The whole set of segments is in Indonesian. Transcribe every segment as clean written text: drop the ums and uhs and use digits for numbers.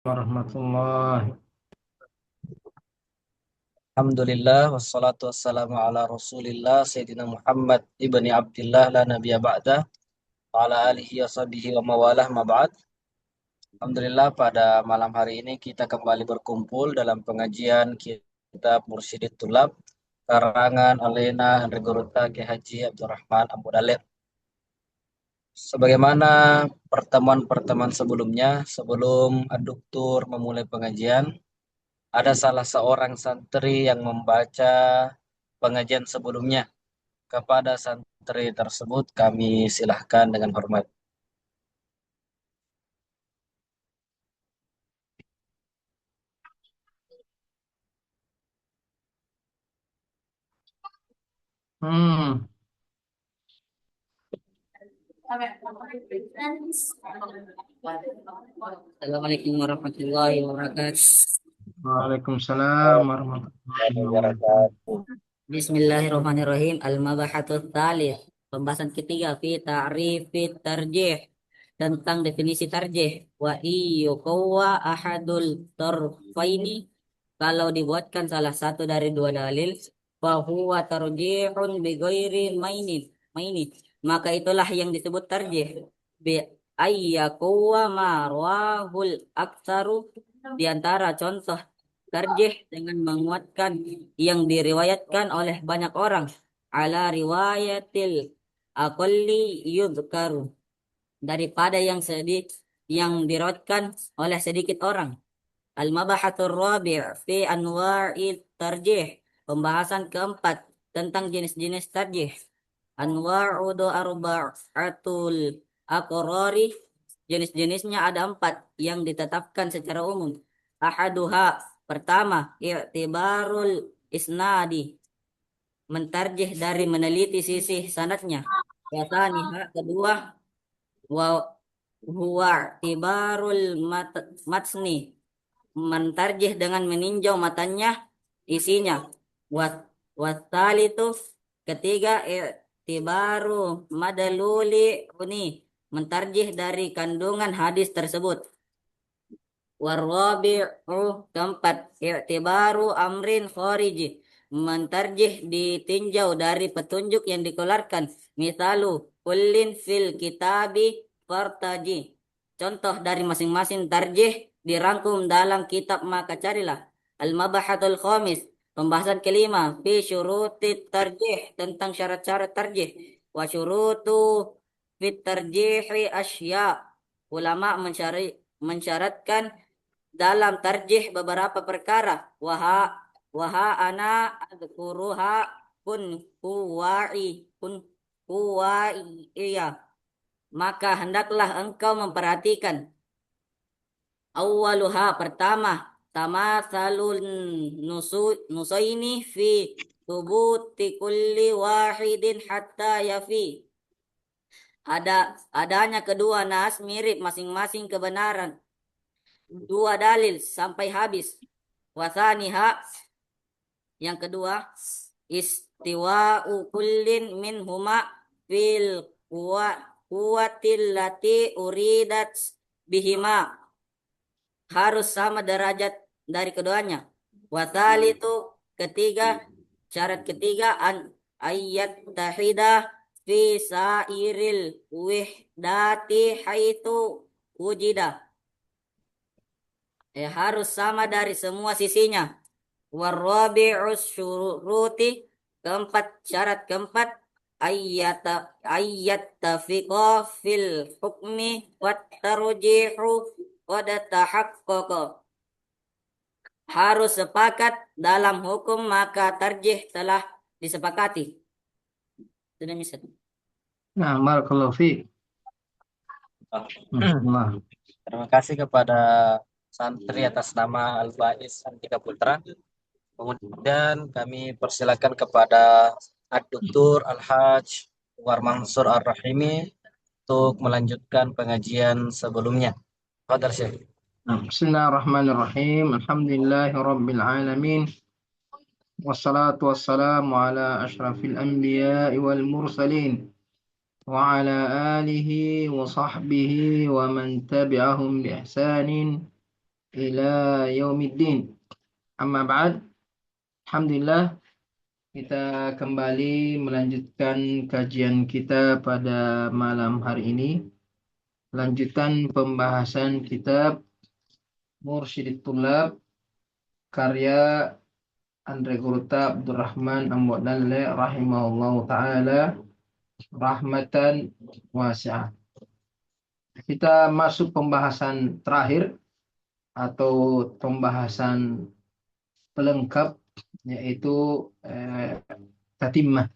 Warahmatullahi. Alhamdulillah wassalatu wassalamu ala Rasulillah Sayyidina Muhammad ibni Abdullah la nabiyya ba'da wa ala alihi wa sahbihi wa mawalah ma ba'd. Alhamdulillah pada malam hari ini kita kembali berkumpul dalam pengajian kitab Mursyidit Tulab karangan Alena Henry Guruta Ki Haji Abdurrahman Abu Dalib. Sebagaimana pertemuan-pertemuan sebelumnya, sebelum Aduktur memulai pengajian, ada salah seorang santri yang membaca pengajian sebelumnya. Kepada santri tersebut kami silahkan dengan hormat. Hmm. Assalamualaikum warahmatullahi wabarakatuh. Waalaikumsalam warahmatullahi wabarakatuh. Wabarakatuh. Bismillahirrahmanirrahim. Al-mabahatus tsalits. Pembahasan ketiga fi ta'rifit tarjih, tentang definisi tarjih. Wa iyyuqawwa ahadul tarfaini, kalau dibuatkan salah satu dari dua dalil, fa huwa tarjihun bi ghairi mainin, maka itulah yang disebut tarjih. Bi ayyakuwa ma rawahul aktsaru, di antara contoh tarjih dengan menguatkan yang diriwayatkan oleh banyak orang, ala riwayatil aqalli yudhkaru, daripada yang diriwayatkan oleh sedikit orang. Al-mabahatur rabi' fi anwa'it tarjih. Pembahasan keempat tentang jenis-jenis tarjih. Anwa'udu arba'atul aqrari. Jenis-jenisnya ada empat yang ditetapkan secara umum. Ahaduha, pertama, i'tibarul isnadi, mentarjih dari meneliti sisi sanadnya. Wasaniha, kedua, wa huwa i'tibarul matni, mentarjih dengan meninjau matanya, isinya. Wat Wasalitu, ketiga, i'tibaru madaluli uni, mentarjih dari kandungan hadis tersebut. Warabi'u, keempat, i'tibaru amrin khariji, mentarjih ditinjau dari petunjuk yang dikeluarkan. Misalu kullin fil kitabi fartaji, contoh dari masing-masing tarjih dirangkum dalam kitab, maka carilah. Al-mabahatul khamis, pembahasan kelima, fi syurutit tarjih, tentang syarat-syarat tarjih. Wa syurutu fit tarjihi asya, ulama mensyaratkan dalam tarjih beberapa perkara. Waha ana adzkuruha kun kuwai iya, maka hendaklah engkau memperhatikan. Awaluha, pertama, tamasalun nusaini fi tubuti kulli wahidin hatta yafi, adanya kedua nas mirip masing-masing kebenaran dua dalil sampai habis. Wasaniha, yang kedua, istiwa'u kullin min huma fil kuwatil lati uridat bihima, harus sama derajat dari keduanya. Wasalitu, ketiga, syarat ketiga, ayat tahida fi sairil wihdati haitu wujida, harus sama dari semua sisinya. Warabi'us syuruti, keempat, syarat keempat, ayat tafiqa fil hukmi wat tarjihu qad tahaqqaqa, harus sepakat dalam hukum maka tarjih telah disepakati. Sudah bisa. Nah, barakallahu fiik. Nah, Terima kasih kepada santri atas nama Al-Bais Andika Putra. Kemudian kami persilakan kepada Ad-Doktur Al-Haj War Mansur Ar-Rahimi untuk melanjutkan pengajian sebelumnya. Fadhal Syekh. Bismillahirrahmanirrahim. Alhamdulillahi rabbil alamin. Wassalatu wassalamu ala asyrafil anbiya'i wal mursalin wa ala alihi wa sahbihi wa man tabi'ahum bi ihsanin ila yaumiddin. Amma ba'd. Alhamdulillah, kita kembali melanjutkan kajian kita pada malam hari ini. Lanjutan pembahasan kitab Mursyidit Thullab karya Andre Gurta Abdurrahman Amwadalle rahimahullah ta'ala rahmatan wasi'ah. Kita masuk pembahasan terakhir atau pembahasan pelengkap, yaitu tatimah,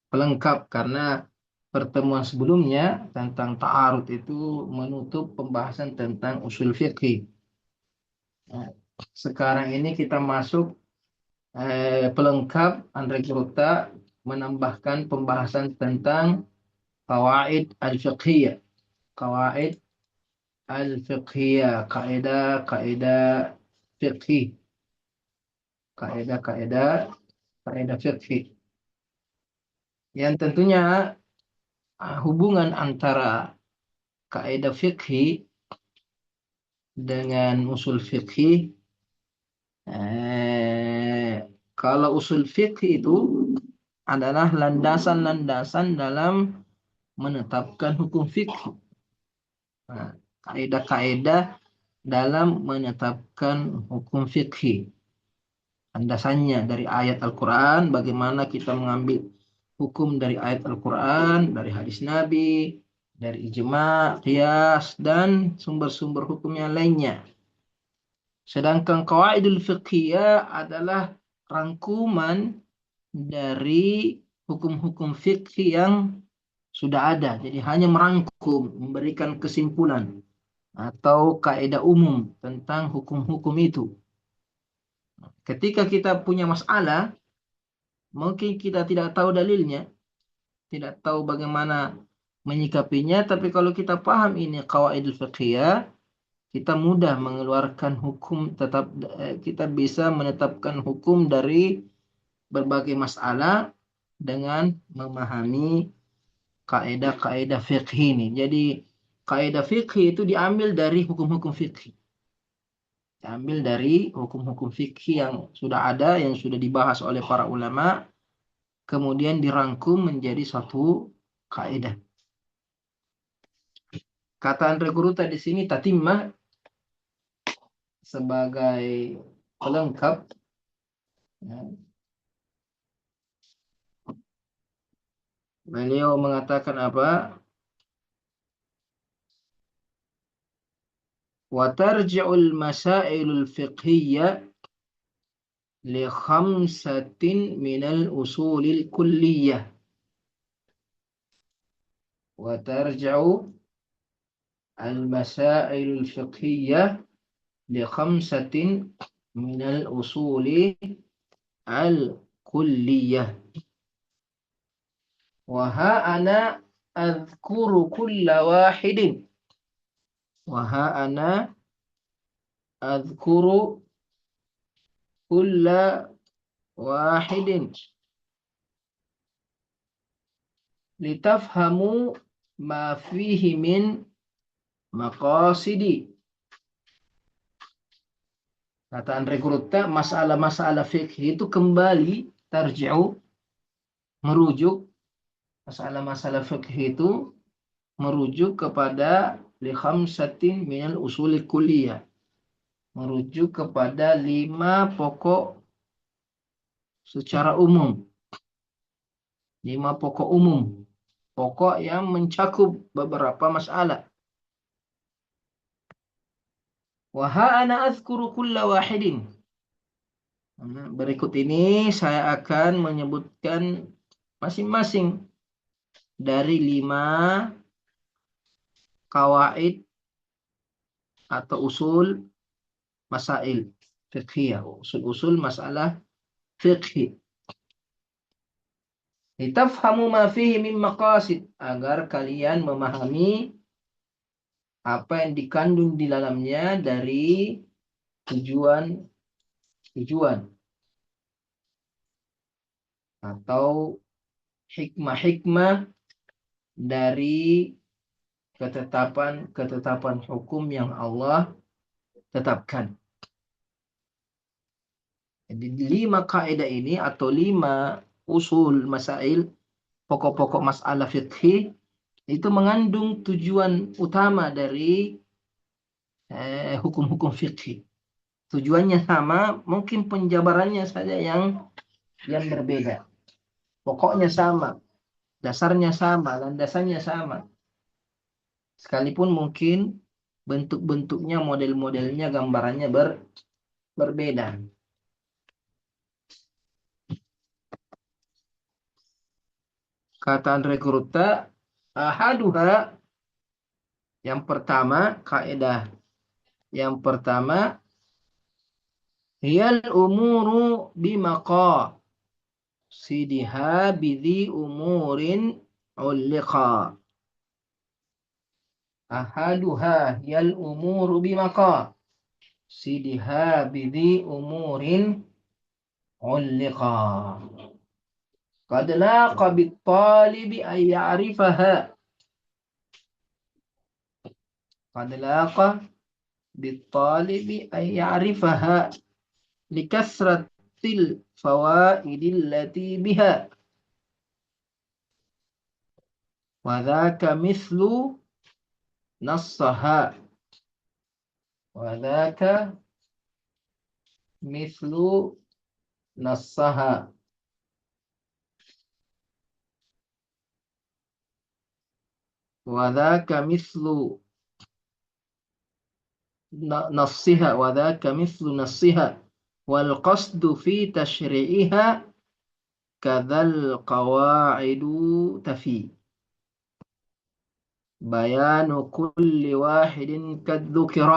pelengkap, karena pertemuan sebelumnya tentang ta'arud itu menutup pembahasan tentang usul fikih. Nah, sekarang ini kita masuk pelengkap. Andre Grota menambahkan pembahasan tentang qawaid al-fiqhiyah, qawaid al-fiqhiyah, kaidah-kaidah fiqih, kaidah-kaidah fiqih yang tentunya hubungan antara kaidah fikih dengan usul fikih. Kalau usul fikih itu adalah landasan-landasan dalam menetapkan hukum fikih. Nah, kaidah-kaidah dalam menetapkan hukum fikih. Landasannya dari ayat Al-Quran, bagaimana kita mengambil hukum dari ayat Al-Quran, dari hadis Nabi, dari ijma', qiyas, dan sumber-sumber hukum yang lainnya. Sedangkan qawaidul fiqhiyah adalah rangkuman dari hukum-hukum fikih yang sudah ada. Jadi hanya merangkum, memberikan kesimpulan atau kaidah umum tentang hukum-hukum itu. Ketika kita punya masalah, mungkin kita tidak tahu dalilnya, tidak tahu bagaimana menyikapinya, tapi kalau kita paham ini qawaidul fiqhiyah, kita mudah mengeluarkan hukum, kita bisa menetapkan hukum dari berbagai masalah dengan memahami kaidah-kaidah fikih ini. Jadi kaidah fikih itu diambil dari hukum-hukum fikih. Diambil dari hukum-hukum fikih yang sudah ada, yang sudah dibahas oleh para ulama, kemudian dirangkum menjadi satu kaidah. Kata Andre Guruta di sini tatimah sebagai pelengkap. Beliau mengatakan apa? Wa tarji'ul masailul fiqhiyya li khamsatin minal usulil kulliyah. Wa tarji'u al-masailul fiqhiyah li khamsatin minal usuli al-kulliyah. Wa ha ana adhkuru kulla wahidin. Wa ha ana adhkuru kulla wahidin litafhamu ma fihi min maqasidi. Kata Andre Gurta, masalah-masalah fikih itu kembali tarji'u, merujuk, masalah-masalah fikih itu merujuk kepada li khamsatin minal usul kulliyah, merujuk kepada 5 pokok secara umum, 5 pokok umum, pokok yang mencakup beberapa masalah. Wa ha ana azkuru kulla wahidin. Berikut ini saya akan menyebutkan masing-masing dari 5 kawaid atau usul masail fiqhiyah, usul-usul masalah fiqhi. Litafhamu ma fihi min maqasid, agar kalian memahami apa yang dikandung di dalamnya dari tujuan atau hikmah-hikmah dari ketetapan hukum yang Allah tetapkan. Jadi 5 kaidah ini atau 5 usul masail, pokok-pokok masalah fikih itu mengandung tujuan utama dari hukum-hukum fikih. Tujuannya sama, mungkin penjabarannya saja yang berbeda. Pokoknya sama, dasarnya sama, landasannya sama. Sekalipun mungkin bentuk-bentuknya, model-modelnya, gambarannya berbeda. Kata Andre Kuruta, ahaduha, yang pertama, kaidah yang pertama, hiyal umuru bimaqasidiha bidhi umurin ulliqa. Ahaduha hiyal umuru bimaqasidiha bidhi umurin ulliqa. Qad laqa bit-talibi an ya'rifaha. Qad laqa bit-talibi an ya'rifaha likasratil fawaidil lati biha. Wa dhaka mithlu nassaha. Wa dhaka mithlu nassaha. وذاك مثل نصها وذاك مثل نصها والقصد في تشريعها كذا القواعد تفي بيان كل واحد قد ذكر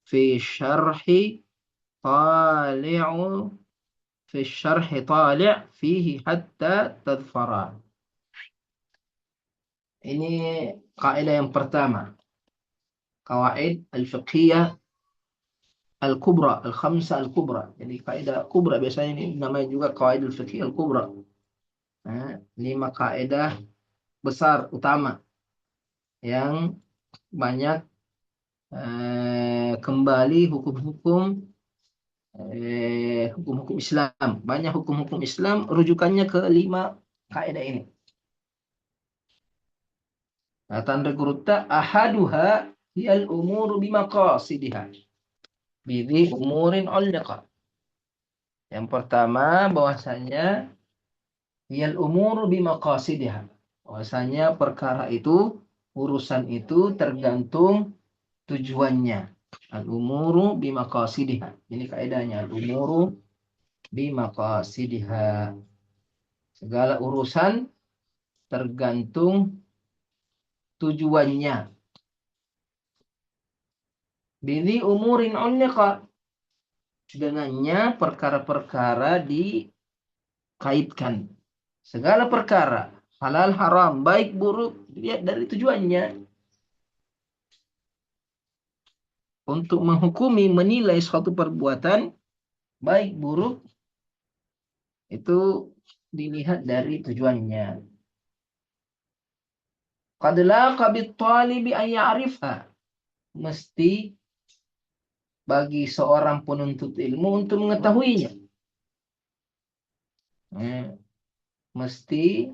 في الشرح طالع فيه حتى تظفر. Ini kaidah yang pertama. Qawaid al-fiqhiyah al-kubra, al-khamsa al-kubra. Jadi kaidah kubra biasanya ini namanya juga qawaid al-fiqhiyah al-kubra. 5 kaidah besar utama yang banyak kembali hukum-hukum Islam. Banyak hukum-hukum Islam rujukannya ke 5 kaidah ini. Kata Andre Kuruta, ahaduha hiyal umuru bimaqasidiha bidhi umurin ulliqa. Yang pertama bahwasanya hiyal umuru bimaqasidiha. Bahwasanya perkara itu, urusan itu tergantung tujuannya. Al-umuru bimaqasidiha. Ini kaidahnya, al-umuru bimaqasidiha. Segala urusan tergantung tujuannya. Bidhi umurin ulliqa. Dengannya perkara-perkara dikaitkan. Segala perkara, halal haram, baik buruk, dilihat dari tujuannya. Untuk menghukumi, menilai suatu perbuatan, baik buruk, itu dilihat dari tujuannya. Qad laqa bit-talibi an ya'rifha. Mesti bagi seorang penuntut ilmu untuk mengetahuinya. Mesti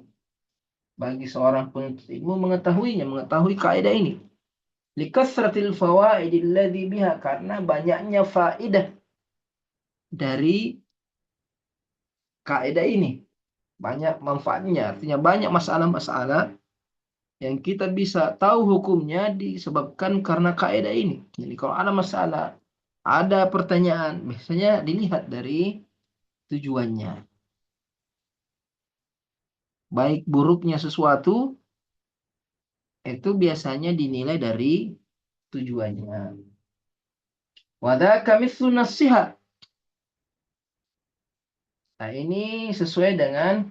bagi seorang penuntut ilmu mengetahuinya, mengetahui kaidah ini. Likasratil fawaidil ladzi biha, karena banyaknya faidah dari kaidah ini. Banyak manfaatnya, artinya banyak masalah-masalah yang kita bisa tahu hukumnya disebabkan karena kaidah ini. Jadi kalau ada masalah, ada pertanyaan, biasanya dilihat dari tujuannya. Baik buruknya sesuatu, itu biasanya dinilai dari tujuannya. Wadhaka mithlu nasiha. Nah, ini sesuai dengan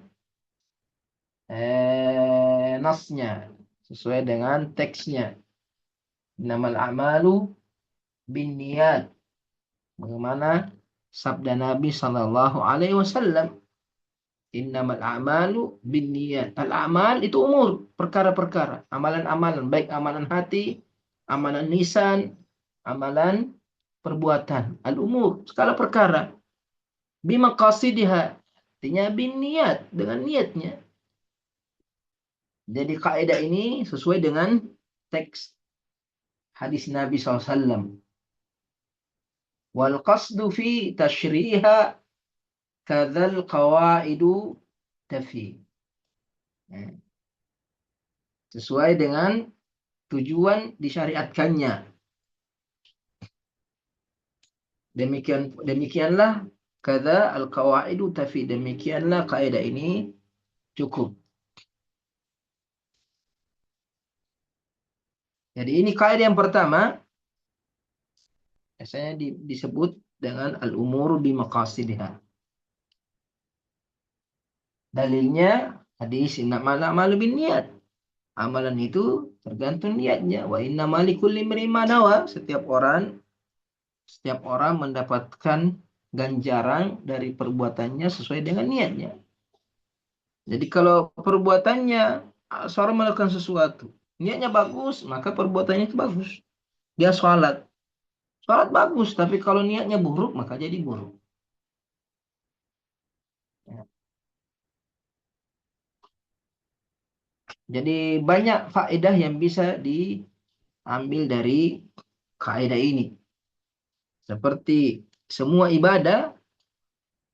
nasnya, sesuai dengan teksnya. Innamal a'malu binniyat. Bagaimana sabda Nabi sallallahu alaihi wasallam. Innamal a'malu binniyat. Al-a'mal itu umur, perkara-perkara, amalan-amalan, baik amalan hati, amalan lisan, amalan perbuatan. Al-umur, segala perkara. Bimaqasidiha, artinya binniyat, dengan niatnya. Jadi kaidah ini sesuai dengan teks hadis Nabi SAW. Wal qasdu fi tashriha kadzal qawaidu tafi. Sesuai dengan tujuan disyariatkannya. Demikianlah kata al-qawaidu tafi. Demikianlah kaidah ini cukup. Jadi ini kaidah yang pertama. Biasanya disebut dengan al-umuru bimaqasidiha. Dalilnya hadis innamal a'malu binniyat. Amalan itu tergantung niatnya. Wa innamal likulli imrin ma nawa. Setiap orang mendapatkan ganjaran dari perbuatannya sesuai dengan niatnya. Jadi kalau perbuatannya seorang melakukan sesuatu, niatnya bagus, maka perbuatannya itu bagus. Dia sholat bagus, tapi kalau niatnya buruk, maka jadi buruk. Jadi banyak faedah yang bisa diambil dari kaidah ini. Seperti semua ibadah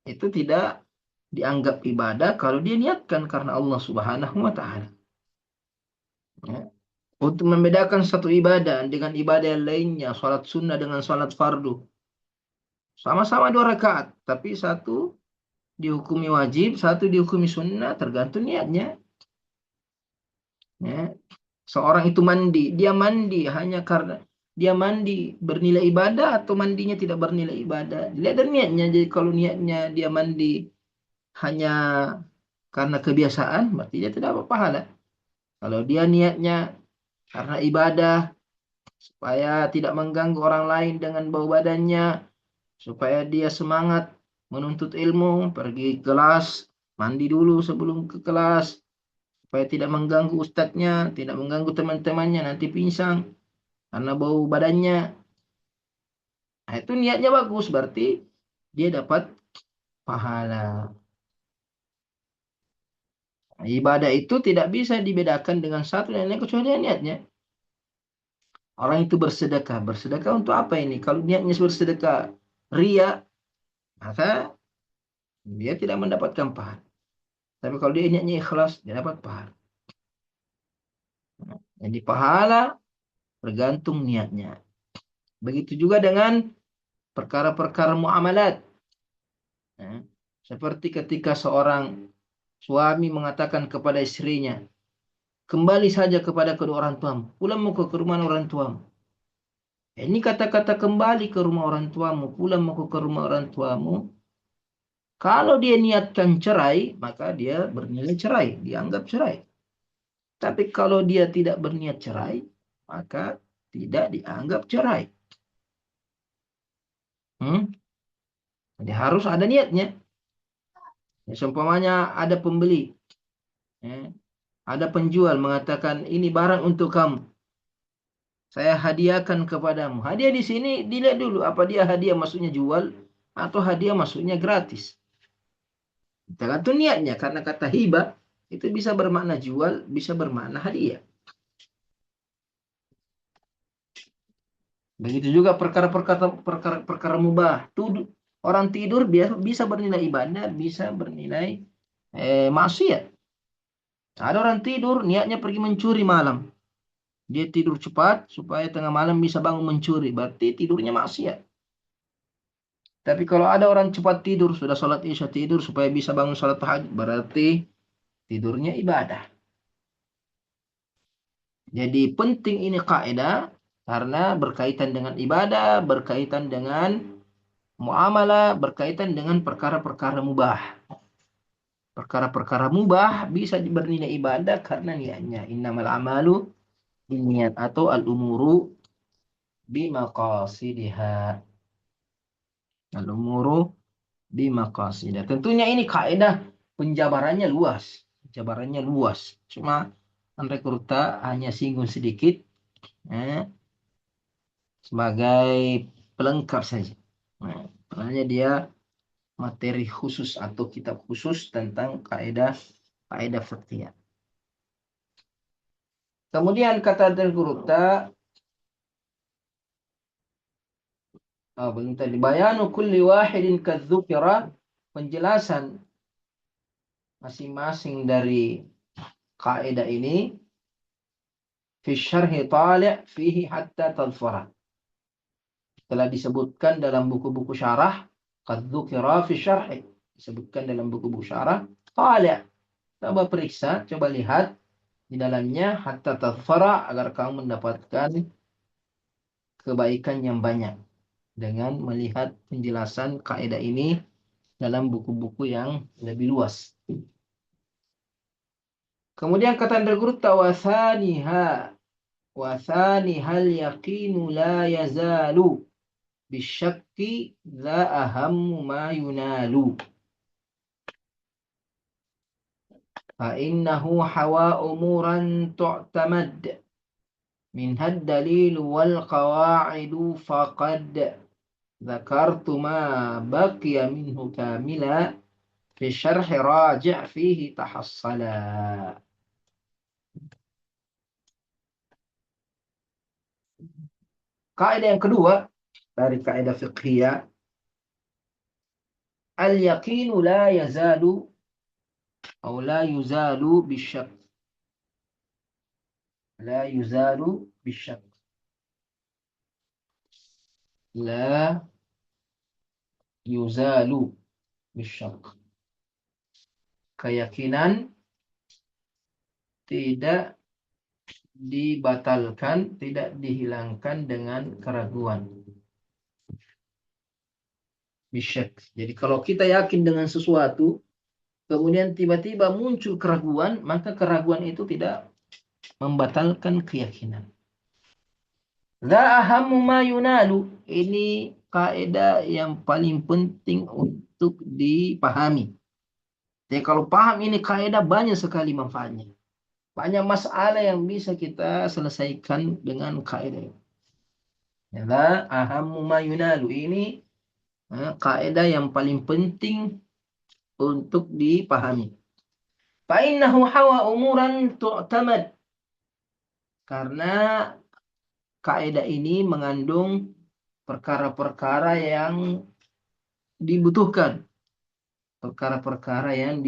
itu tidak dianggap ibadah kalau dia niatkan karena Allah Subhanahu wa taala. Untuk membedakan satu ibadah dengan ibadah yang lainnya, sholat sunnah dengan sholat fardu. Sama-sama 2 rakaat, tapi satu dihukumi wajib, satu dihukumi sunnah, tergantung niatnya. Seorang itu mandi, dia mandi hanya karena dia mandi bernilai ibadah atau mandinya tidak bernilai ibadah. Dilihat dari niatnya. Jadi kalau niatnya dia mandi hanya karena kebiasaan, berarti dia tidak dapat pahala. Kalau dia niatnya karena ibadah, supaya tidak mengganggu orang lain dengan bau badannya, supaya dia semangat menuntut ilmu, pergi kelas, mandi dulu sebelum ke kelas, supaya tidak mengganggu ustadznya, tidak mengganggu teman-temannya, nanti pingsan karena bau badannya. Nah, itu niatnya bagus, berarti dia dapat pahala. Nah, ibadah itu tidak bisa dibedakan dengan satu dan lain kecuali niatnya. Orang itu bersedekah. Bersedekah untuk apa ini? Kalau niatnya bersedekah ria, maka dia tidak mendapatkan pahala. Tapi kalau dia niatnya ikhlas, dia dapat pahala. Jadi pahala bergantung niatnya. Begitu juga dengan perkara-perkara muamalat. Seperti ketika seorang suami mengatakan kepada istrinya, kembali saja kepada kedua orang tuamu, pulang mau ke rumah orang tuamu. Ini kata-kata kembali ke rumah orang tuamu, pulang mau ke rumah orang tuamu. Kalau dia niatkan cerai, maka dia bernilai cerai, dianggap cerai. Tapi kalau dia tidak berniat cerai, maka tidak dianggap cerai. Jadi harus ada niatnya. Seumpamanya ada pembeli, ada penjual mengatakan ini barang untuk kamu, saya hadiahkan kepadamu. Hadiah di sini dilihat dulu apa dia hadiah maksudnya jual atau hadiah maksudnya gratis. Tergantung niatnya, karena kata hibah itu bisa bermakna jual, bisa bermakna hadiah. Begitu juga perkara mubah. Orang tidur bisa bernilai ibadah, bisa bernilai maksiat. Ada orang tidur niatnya pergi mencuri malam. Dia tidur cepat supaya tengah malam bisa bangun mencuri. Berarti tidurnya maksiat. Tapi kalau ada orang cepat tidur, sudah sholat isya tidur supaya bisa bangun sholat tahajud, berarti tidurnya ibadah. Jadi penting ini kaidah karena berkaitan dengan ibadah, berkaitan dengan muamalah, berkaitan dengan perkara-perkara mubah. Perkara-perkara mubah bisa bernilai ibadah karena niatnya. Innamal amalu binniyat atau al-umuru bimaqasidiha. Al-umuru bimaqasidiha. Tentunya ini kaidah penjabarannya luas. Penjabarannya luas. Cuma Andre Kurta hanya singgung sedikit sebagai pelengkap saja. Nah, sebenarnya dia materi khusus atau kitab khusus tentang kaidah fikih. Kemudian kata Andre Kurta, belum tadi, bayanu kulli wahidin kadzukira, penjelasan masing-masing dari kaidah ini fi syarhi tali' fihi hatta tadfara, telah disebutkan dalam buku-buku syarah, kadzukira fi syarhi, disebutkan dalam buku-buku syarah, tali', coba periksa, coba lihat di dalamnya, hatta tadfara, agar kamu mendapatkan kebaikan yang banyak dengan melihat penjelasan kaidah ini dalam buku-buku yang lebih luas. Kemudian kata Kurta, wasaniha al-yaqinu la yazalu bisyakki la ahammu ma yunalu, fa innahu hawa umuran tu'tamad minha ad-dalil wal qawa'idu faqad ذكرت ما بقي منه كاملا في الشرح راجع فيه تحصلا. Kaidah yang kedua dari kaidah fiqhiyah, al-yaqinu la yazalu atau la yuzalu bisyak. La yuzalu bisyak. La yuzalu bisyak. Keyakinan tidak dibatalkan, tidak dihilangkan dengan keraguan. Bisyak. Jadi kalau kita yakin dengan sesuatu, kemudian tiba-tiba muncul keraguan, maka keraguan itu tidak membatalkan keyakinan. La ahammu ma yunalu, ini kaidah yang paling penting untuk dipahami. Jadi kalau paham ini kaidah, banyak sekali manfaatnya. Banyak masalah yang bisa kita selesaikan dengan kaidah. La ahammu ma yunalu, ini kaidah yang paling penting untuk dipahami. Fa innahu hawa umuran tu'tamad, karena kaidah ini mengandung perkara-perkara yang dibutuhkan. Perkara-perkara yang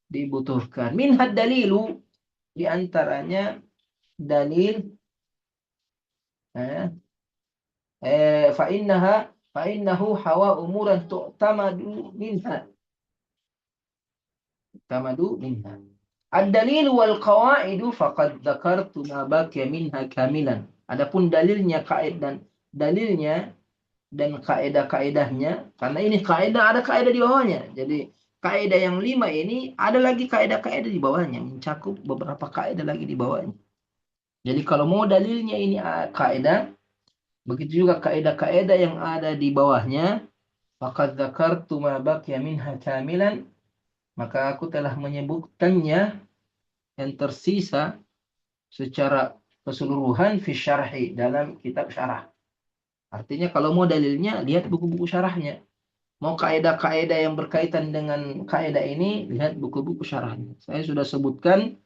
dibutuhkan. Minhad dalilu, di antaranya dalil, fa innahu hawa umuran tu'tamadu minha. Ad-dalil wal qawaidu faqad dzakartu ma baqiya minha kamilan. Adapun dalilnya, dan kaidah-kaidahnya, karena ini kaidah, ada kaidah di bawahnya. Jadi kaidah yang 5 ini ada lagi kaidah-kaidah di bawahnya, mencakup beberapa kaidah lagi di bawahnya. Jadi kalau mau dalilnya ini kaidah, begitu juga kaidah-kaidah yang ada di bawahnya. Faqad dzakartu ma baqiya minha kamilan, maka aku telah menyebutkannya yang tersisa secara keseluruhan fi syarhi, dalam kitab syarah. Artinya kalau mau dalilnya, lihat buku-buku syarahnya. Mau kaidah-kaidah yang berkaitan dengan kaidah ini, lihat buku-buku syarahnya. Saya sudah sebutkan,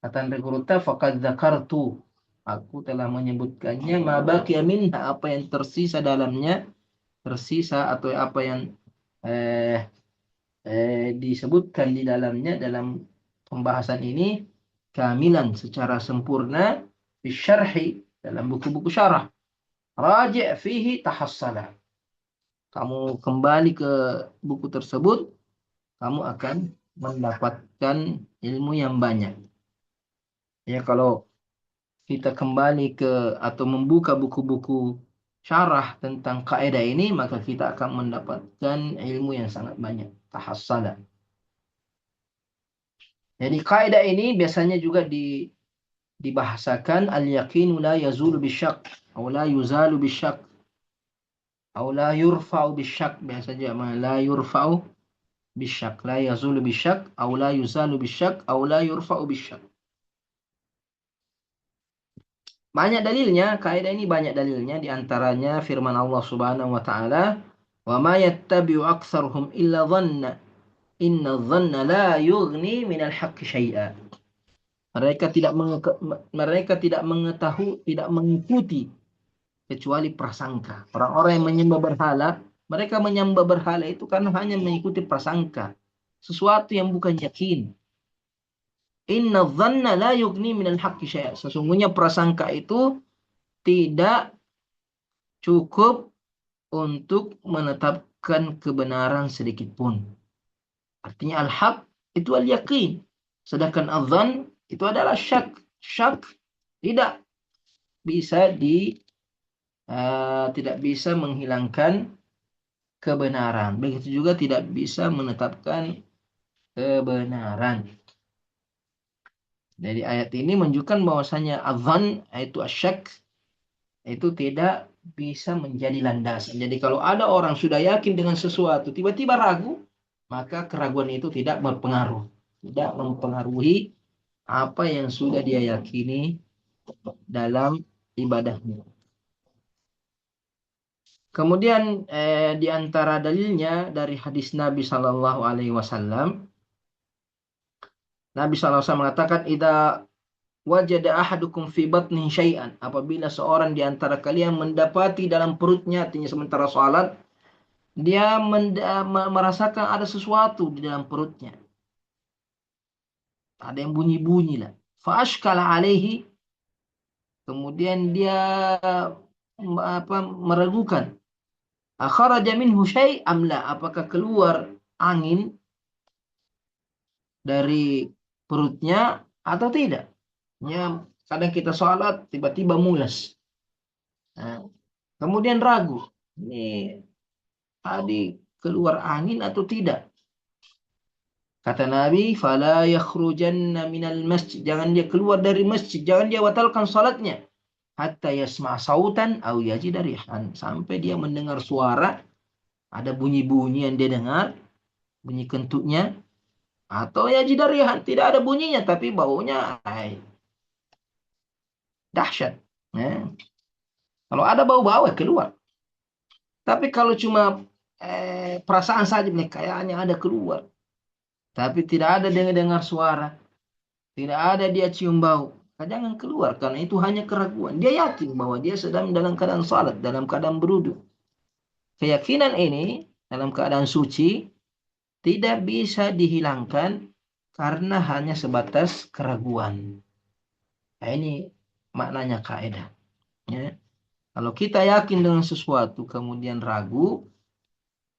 kata Kurta, faqad dzakartu, aku telah menyebutkannya, ma baqiya minha, apa yang tersisa dalamnya, tersisa atau apa yang disebutkan di dalamnya dalam pembahasan ini, kamilan, secara sempurna, fi syarhi, dalam buku-buku syarah. Raji' fihi tahassala, kamu kembali ke buku tersebut, kamu akan mendapatkan ilmu yang banyak. Ya, kalau kita kembali ke atau membuka buku-buku syarah tentang kaidah ini, maka kita akan mendapatkan ilmu yang sangat banyak. Tahassala. Jadi kaidah ini biasanya juga dibahasakan al-yaqinu la yazulu bisyak, atau la yuzalu bisyak, atau la yurfa'u bisyak, biasanya la yurfa'u bisyak, la yazulu bisyak, au la yuzalu bisyak, au la yurfa'u bisyak. Banyak dalilnya, kaidah ini banyak dalilnya, di antaranya firman Allah Subhanahu wa taala, "Wa ma yattabi'u aktsaruhum illa dhanna, inna dhanna la yughni minal haqqi syai'a." Mereka tidak mengetahui, tidak mengikuti kecuali prasangka. Orang-orang yang menyembah berhala, mereka menyembah berhala itu karena hanya mengikuti prasangka, sesuatu yang bukan yakin. Inna dhanna la yughni minal haqqi syai'a. Sesungguhnya prasangka itu tidak cukup untuk menetapkan kebenaran sedikit pun. Artinya al-haq itu al-yaqin. Sedangkan al-dhan itu adalah syak. Syak tidak bisa tidak bisa menghilangkan kebenaran. Begitu juga tidak bisa menetapkan kebenaran. Jadi ayat ini menunjukkan bahwasanya adzan yaitu asyak itu tidak bisa menjadi landasan. Jadi kalau ada orang sudah yakin dengan sesuatu tiba-tiba ragu, maka keraguan itu tidak berpengaruh, tidak mempengaruhi apa yang sudah dia yakini dalam ibadahnya. Kemudian di antara dalilnya dari hadis Nabi Shallallahu Alaihi Wasallam, Nabi SAW mengatakan, "Idza wajada ahadukum fi batni syai'an." Apabila seorang di antara kalian mendapati dalam perutnya, artinya sementara sholat, dia merasakan ada sesuatu di dalam perutnya. Ada yang bunyi-bunyi lah. Fa ashkala alaihi. Kemudian dia meragukan. Akharaja minhu syai' am la? Apakah keluar angin dari perutnya atau tidak? Ya, kadang kita sholat tiba-tiba mulas. Nah, kemudian ragu, ini tadi keluar angin atau tidak? Kata Nabi, "Fala yakhrujanna minal masjid." Jangan dia keluar dari masjid, jangan dia batalkan salatnya. Hatta yasma' sautan aw yajida rihan. Sampai dia mendengar suara, ada bunyi-bunyi yang dia dengar, bunyi kentutnya, atau yajida rihan, tidak ada bunyinya tapi baunya dahsyat. Ya. Kalau ada bau-bau keluar. Tapi kalau cuma perasaan saja nih, kayaknya ada keluar, tapi tidak ada dengar suara, tidak ada dia cium bau, jangan keluar, karena itu hanya keraguan. Dia yakin bahwa dia sedang dalam keadaan salat, dalam keadaan berwudu. Keyakinan ini dalam keadaan suci tidak bisa dihilangkan karena hanya sebatas keraguan. Nah, ini maknanya kaidah. Ya. Kalau kita yakin dengan sesuatu kemudian ragu,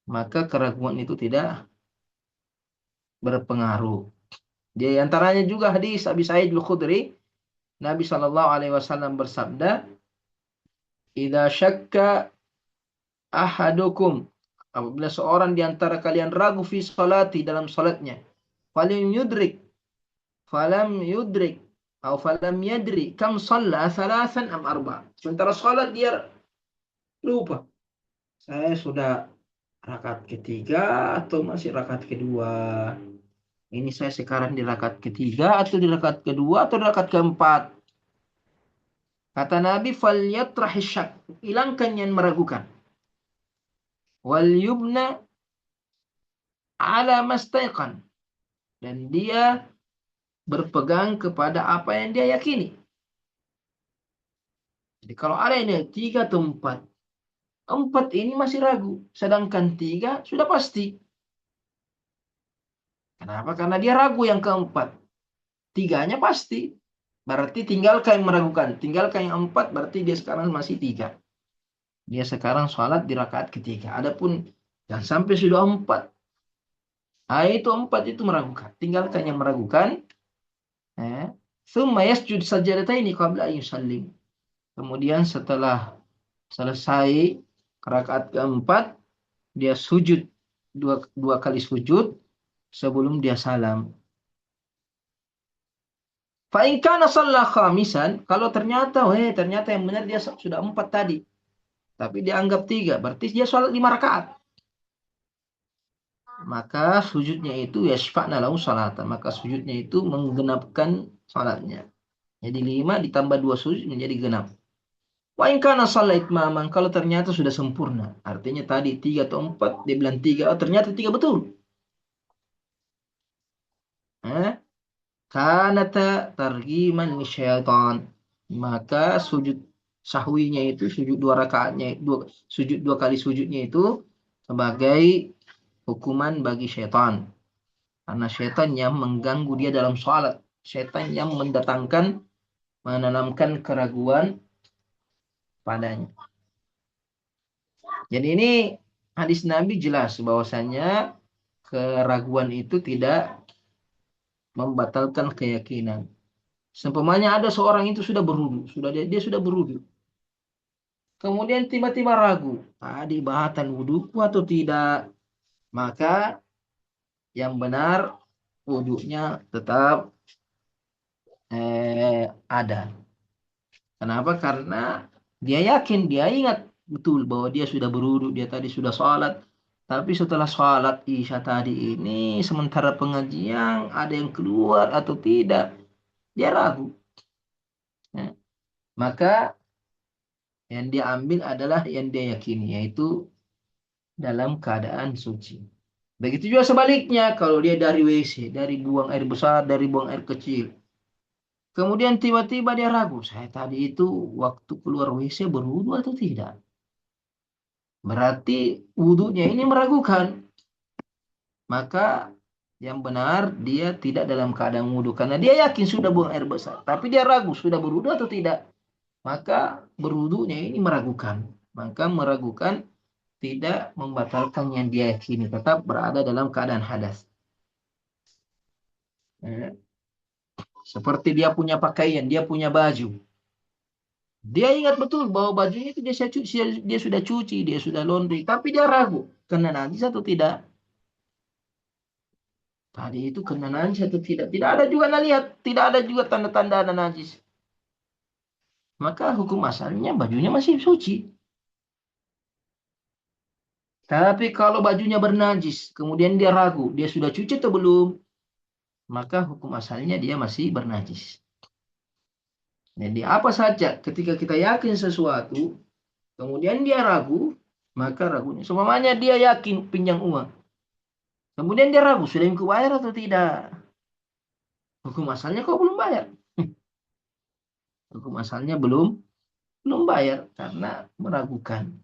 maka keraguan itu tidak berpengaruh. Di antaranya juga hadis Abi Sa'id Al-Khudri, Nabi SAW bersabda, "Idza syakka ahadukum," apabila seorang di antara kalian ragu fi salati, dalam salatnya, falam yudrik atau falam yadri kam shalla thalathan am arba. Sementara salat dia lupa, saya sudah rakaat ketiga atau masih rakaat kedua. Ini saya sekarang di rakaat ketiga atau di rakaat kedua atau di rakaat keempat. Kata Nabi, "Falyatrahi syak." Hilangkan yang meragukan. "Wal yubna ala mastaiqan." Dan dia berpegang kepada apa yang dia yakini. Jadi kalau ada ini 3 atau 4, 4 ini masih ragu, sedangkan 3 sudah pasti. Kenapa? Karena dia ragu yang keempat. 3-nya pasti. Berarti tinggalkan yang meragukan. Tinggalkan yang 4, berarti dia sekarang masih 3. Dia sekarang sholat di rakaat ketiga. Adapun yang sampai sudah 4. Itu 4 itu meragukan. Tinggalkan yang meragukan. Tsumma yasjud sajdataini qabla an yusallim. Kemudian setelah selesai rakaat keempat, dia sujud dua kali sujud sebelum dia salam. Fa in kana shalla khamisan, kalau ternyata yang benar dia sudah 4 tadi, tapi dia anggap 3, berarti dia sholat 5 rakaat. maka sujudnya itu yashfa'na lahu salatan, maka sujudnya itu menggenapkan salatnya. Jadi 5 ditambah 2 sujud menjadi genap. Wa in kana shalla itmaman, kalau ternyata sudah sempurna. Artinya tadi 3 atau 4, dia bilang 3, oh ternyata 3 betul. Kanata targhiman lisyaitan, maka sujud sahwinya itu, sujud 2 rakaatnya, sujud 2 kali sujudnya itu sebagai hukuman bagi syaitan. Karena syaitan yang mengganggu dia dalam sholat. Syaitan yang menanamkan keraguan padanya. Jadi ini hadis Nabi jelas bahwasanya keraguan itu tidak membatalkan keyakinan. Seumpamanya ada seorang itu sudah berwudu, dia sudah berwudu. Kemudian tiba-tiba ragu, tadi batal wuduku atau tidak? Maka yang benar wudunya tetap ada. Kenapa? Karena dia yakin, dia ingat betul bahwa dia sudah berwudu, dia tadi sudah sholat. Tapi setelah sholat Isya tadi ini, sementara pengajian ada yang keluar atau tidak, dia ragu. Ya. Maka yang dia ambil adalah yang dia yakini, yaitu dalam keadaan suci. Begitu juga sebaliknya, kalau dia dari WC, dari buang air besar, dari buang air kecil. Kemudian tiba-tiba dia ragu, saya tadi itu waktu keluar WC berwudu atau tidak? Berarti wudunya ini meragukan. Maka yang benar dia tidak dalam keadaan wudu, karena dia yakin sudah buang air besar. Tapi dia ragu, sudah berwudu atau tidak? Maka berwudunya ini meragukan. Maka meragukan tidak membatalkan yang dia yakini, tetap berada dalam keadaan hadas. Seperti dia punya pakaian, dia punya baju. Dia ingat betul bahwa bajunya itu dia sudah cuci, dia sudah laundry, tapi dia ragu kena najis atau tidak. Tadi itu kena najis atau tidak? Tidak ada juga lihat, tidak ada juga tanda-tanda ada najis. Maka hukum asalnya bajunya masih suci. Tapi kalau bajunya bernajis, kemudian dia ragu, dia sudah cuci atau belum? Maka hukum asalnya dia masih bernajis. Jadi apa saja ketika kita yakin sesuatu, kemudian dia ragu, maka ragunya. Semuanya dia yakin pinjam uang. Kemudian dia ragu, sudah aku bayar atau tidak? Hukum asalnya kok belum bayar. Hukum asalnya belum bayar karena meragukan.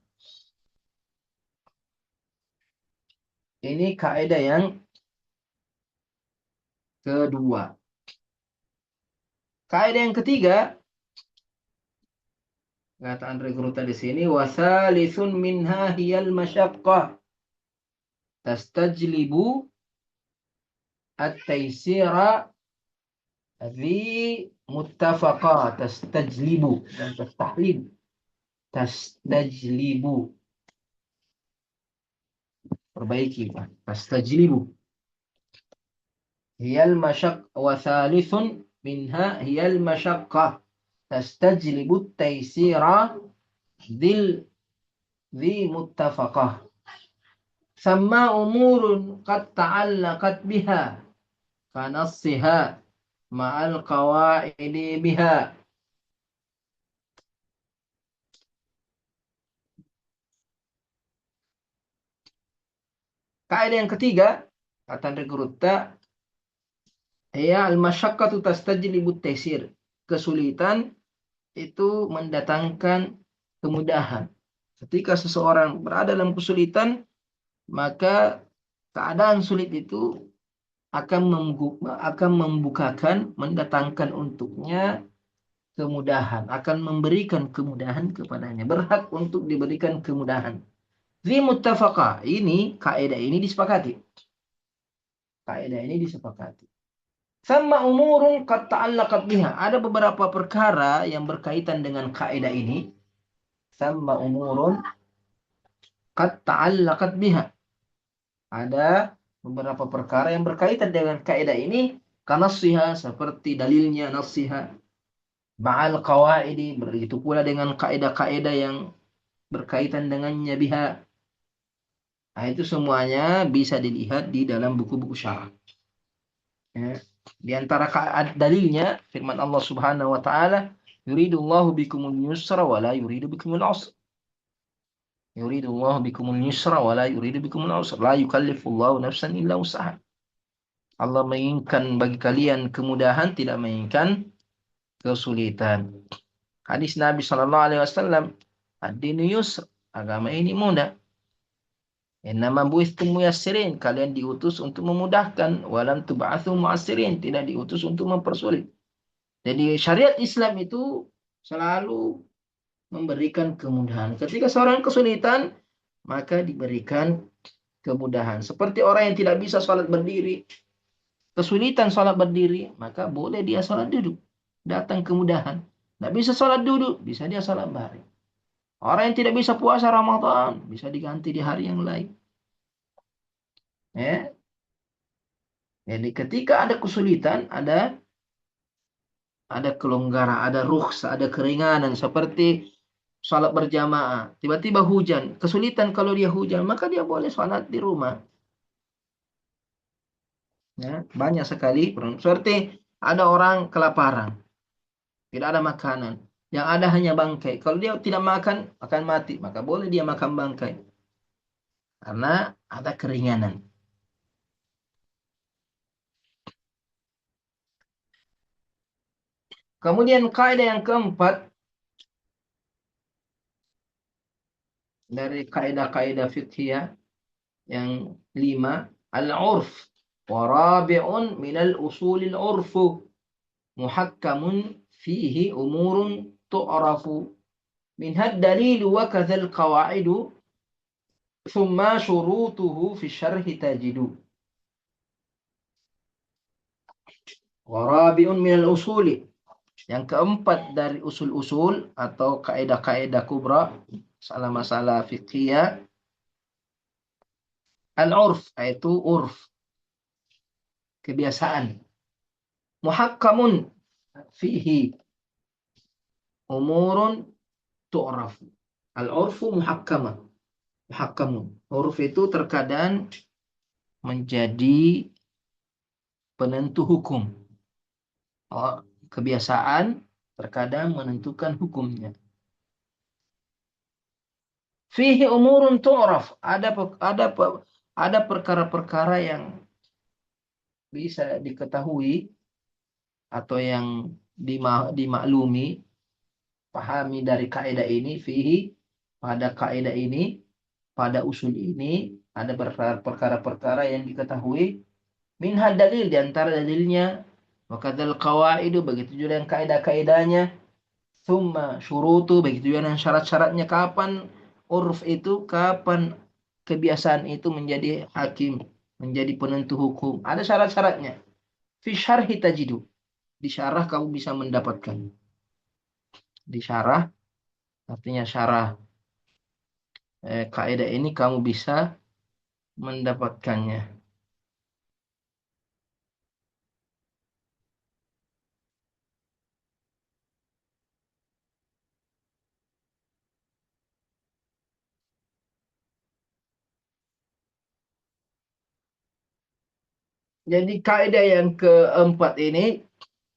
Ini kaidah yang kedua. Kaidah yang ketiga, kata Andre Gruta di sini, wasalisun minha hiyal masyaqqah tastajlibu at-taysira dhi muttafaqa, tastajlibu dan tastajlibu. Perbaiki Pak. Tastajlibu. Hiyal masyaq wa thalithun minha hiyal masyaqqah tastajlibu at-taysira dhi muttafaqah. Sama umurun qad ta'allaqat biha kanassiha ma'al qawaidi biha. Kaidah yang ketiga, kata Regruta, ya al-masyaqqatu tastajlibu at-taysir. Kesulitan itu mendatangkan kemudahan. Ketika seseorang berada dalam kesulitan, maka keadaan sulit itu akan membukakan, mendatangkan untuknya kemudahan, akan memberikan kemudahan kepadanya, berhak untuk diberikan kemudahan. Zi muttafaqah, ini kaidah ini disepakati. Kaidah ini disepakati. Sama umurun qad ta'allaqat biha, ada beberapa perkara yang berkaitan dengan kaidah ini. Sama umurun qad ta'allaqat biha, ada beberapa perkara yang berkaitan dengan kaidah ini, kanasiha, seperti dalilnya nasiha, ma'al qawaidi, begitu pula dengan kaidah-kaidah yang berkaitan dengannya biha. Nah, itu semuanya bisa dilihat di dalam buku-buku syarah. Ya. Di antara dalilnya firman Allah Subhanahu wa taala, yuridullahu bikumul yusra wa la yuridu bikumul usra. Yuridullahu bikumul yusra wa la yuridu bikumul usra. La yukallifullahu nafsan illa usaha. Allah menginginkan bagi kalian kemudahan, tidak menginginkan kesulitan. Hadis Nabi Shallallahu Alaihi Wasallam, ad-dinu yusr, agama ini mudah. Innama bu'ithtum muyassirin, kalian diutus untuk memudahkan, walam tub'atsu mu'assirin, tidak diutus untuk mempersulit. Jadi syariat Islam itu selalu memberikan kemudahan. Ketika seorang kesulitan, maka diberikan kemudahan. Seperti orang yang tidak bisa sholat berdiri, kesulitan sholat berdiri, maka boleh dia sholat duduk. Datang kemudahan. Tidak bisa sholat duduk, bisa dia sholat baring. Orang yang tidak bisa puasa Ramadan, bisa diganti di hari yang lain. Ya. Jadi ketika ada kesulitan, ada kelonggaran, ada rukhsah, ada keringanan, seperti sholat berjamaah. Tiba-tiba hujan, kesulitan kalau dia hujan, maka dia boleh sholat di rumah. Ya, banyak sekali. Seperti ada orang kelaparan, tidak ada makanan, yang ada hanya bangkai. Kalau dia tidak makan, akan mati. Maka boleh dia makan bangkai. Karena ada keringanan. Kemudian kaidah yang keempat dari kaidah-kaidah fiqhiyah yang 5, al-urf. Warabi'un minal usulil urfu. Muhakkamun fihi umurun tu'rafu. Minhad dalilu wa kadzal qawaidu. Thumma syurutuhu fi syarhi tajidu. Warabi'un minal usuli. Yang keempat dari usul-usul atau kaidah-kaidah kubra, masalah-masalah fiqhiyah, al-urf, yaitu urf, kebiasaan. Muhakkamun fihi umurun tu'rafu. Al-urfu muhakkamah. Muhakkamun. Urf itu terkadang menjadi penentu hukum. Kebiasaan terkadang menentukan hukumnya. Fihi umurun tu'raf. Ada perkara-perkara yang bisa diketahui atau yang dimaklumi, pahami dari kaidah ini, fihi, pada kaidah ini, pada usul ini, ada perkara-perkara yang diketahui. Minhad dalil, di antara dalilnya, wa kadzal qawaidu, begitu juga yang kaidah-kaidahnya. Tsumma syurutu, begitu juga yang syarat-syaratnya. Kapan urf itu, kapan kebiasaan itu menjadi hakim, menjadi penentu hukum. Ada syarat-syaratnya. Fi syarhi tajidu. Di syarah kamu bisa mendapatkan. Di syarah, artinya syarah kaidah ini kamu bisa mendapatkannya. Jadi kaidah yang keempat ini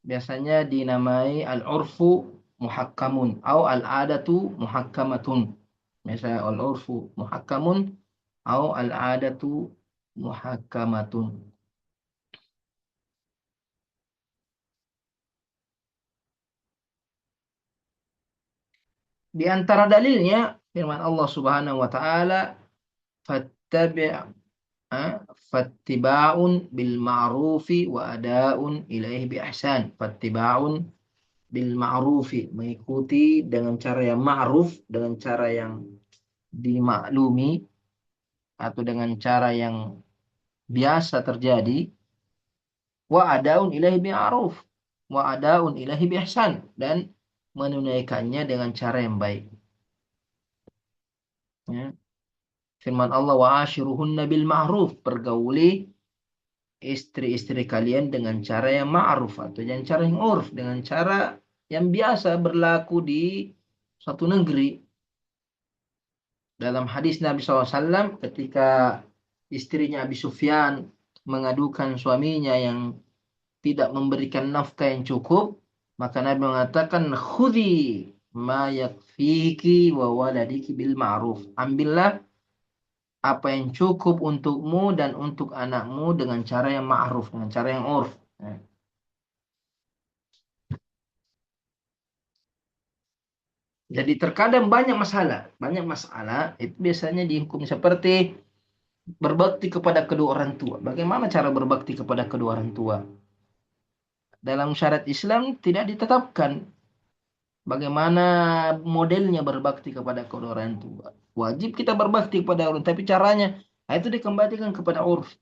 biasanya dinamai al-urfu muhakkamun atau al-adatu muhakkamatun. Misalnya al-urfu muhakkamun atau al-adatu muhakkamatun. Di antara dalilnya firman Allah Subhanahu wa taala, fattabi' fattiba'un bil ma'rufi wa ada'un ilaihi bi ihsan. Fattiba'un bil ma'rufi, mengikuti dengan cara yang ma'ruf, dengan cara yang dimaklumi atau dengan cara yang biasa terjadi. Wa ada'un ilaihi bi ma'ruf wa ada'un ilaihi bi ihsan, dan menunaikannya dengan cara yang baik. Ya. Firman Allah, wa ashiruhunna bil ma'ruf, pergauli istri-istri kalian dengan cara yang ma'ruf atau dengan cara yang urf, dengan cara yang biasa berlaku di suatu negeri. Dalam hadis Nabi SAW ketika istrinya Abi Sufyan mengadukan suaminya yang tidak memberikan nafkah yang cukup, maka Nabi mengatakan khudhi ma yakfiki wa waladiki bil ma'ruf. Ambillah apa yang cukup untukmu dan untuk anakmu dengan cara yang ma'ruf, dengan cara yang urf. Jadi terkadang banyak masalah itu biasanya dihukum seperti berbakti kepada kedua orang tua. Bagaimana cara berbakti kepada kedua orang tua? Dalam syariat Islam tidak ditetapkan bagaimana modelnya berbakti kepada kedua orang tua. Wajib kita berbakti kepada orang, tapi caranya itu dikembalikan kepada urf.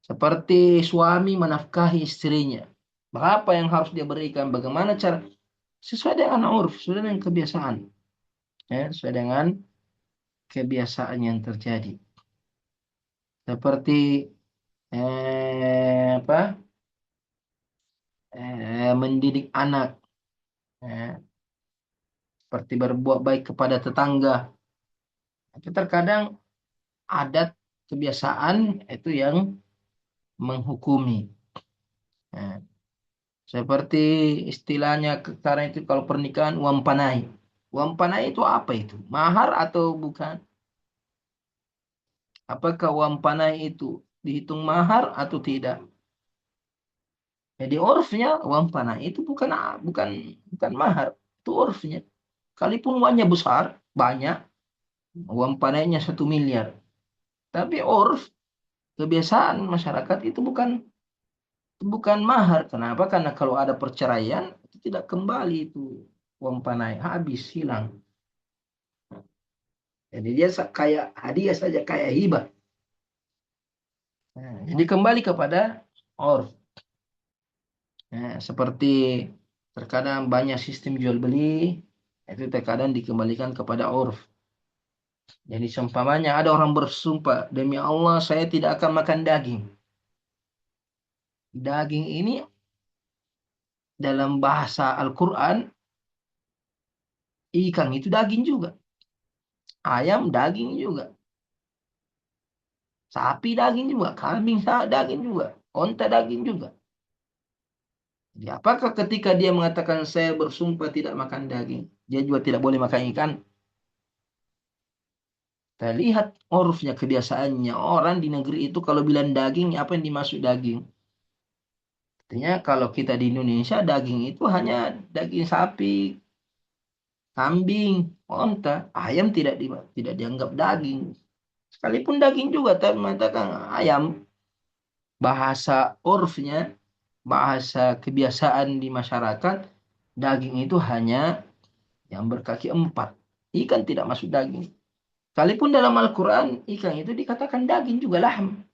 Seperti suami menafkahi istrinya. Berapa yang harus dia berikan? Bagaimana cara? Sesuai dengan urf, sesuai dengan kebiasaan. Ya, sesuai dengan kebiasaan yang terjadi. Seperti mendidik anak, seperti berbuat baik kepada tetangga. Tapi terkadang adat kebiasaan itu yang menghukumi. Seperti istilahnya sekarang itu kalau pernikahan uang panai. Uang panai itu apa itu? Mahar atau bukan? Apakah uang panai itu dihitung mahar atau tidak? Jadi urfnya uang panai itu bukan mahar, itu urfnya. Kalaupun uangnya besar, banyak, uang panainya 1 miliar. Tapi urf, kebiasaan masyarakat itu bukan mahar. Kenapa? Karena kalau ada perceraian, itu tidak kembali itu uang panai, habis, hilang. Jadi dia kayak hadiah saja, kayak hibah. Jadi kembali kepada urf. Seperti terkadang banyak sistem jual beli, itu terkadang dikembalikan kepada urf. Jadi seumpamanya ada orang bersumpah, demi Allah saya tidak akan makan daging. Daging ini dalam bahasa Al-Quran, ikan itu daging juga. Ayam daging juga. Sapi daging juga. Kambing daging juga. Onta daging juga. Jadi apakah ketika dia mengatakan saya bersumpah tidak makan daging, dia juga tidak boleh makan ikan? Kita lihat urufnya, kebiasaannya. Orang di negeri itu kalau bilang daging, apa yang dimaksud daging? Artinya kalau kita di Indonesia, daging itu hanya daging sapi, kambing, onta. Ayam tidak dianggap daging. Sekalipun daging juga, tapi mengatakan ayam. Bahasa urfnya, bahasa kebiasaan di masyarakat, daging itu hanya yang berkaki 4. Ikan tidak masuk daging. Sekalipun dalam Al-Quran, ikan itu dikatakan daging juga, lahm.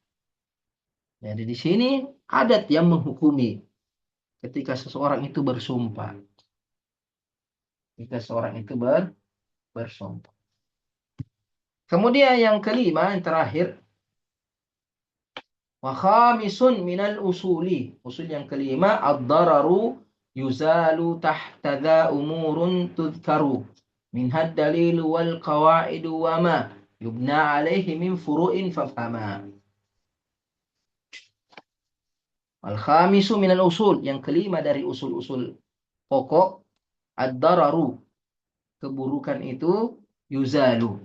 Jadi di sini adat yang menghukumi ketika seseorang itu bersumpah. Ketika seseorang itu bersumpah. Kemudian yang kelima, yang terakhir, wa khamisun minal usuli. Usul yang kelima, ad-dararu yuzalu tahta dha umurun tudhkaru minhad dalilu wal qawaidu wa ma yubna alaihi min furu'in fafhama. Al-khamisu minal usul, yang kelima dari usul-usul pokok, ad-dararu, keburukan itu, yuzalu,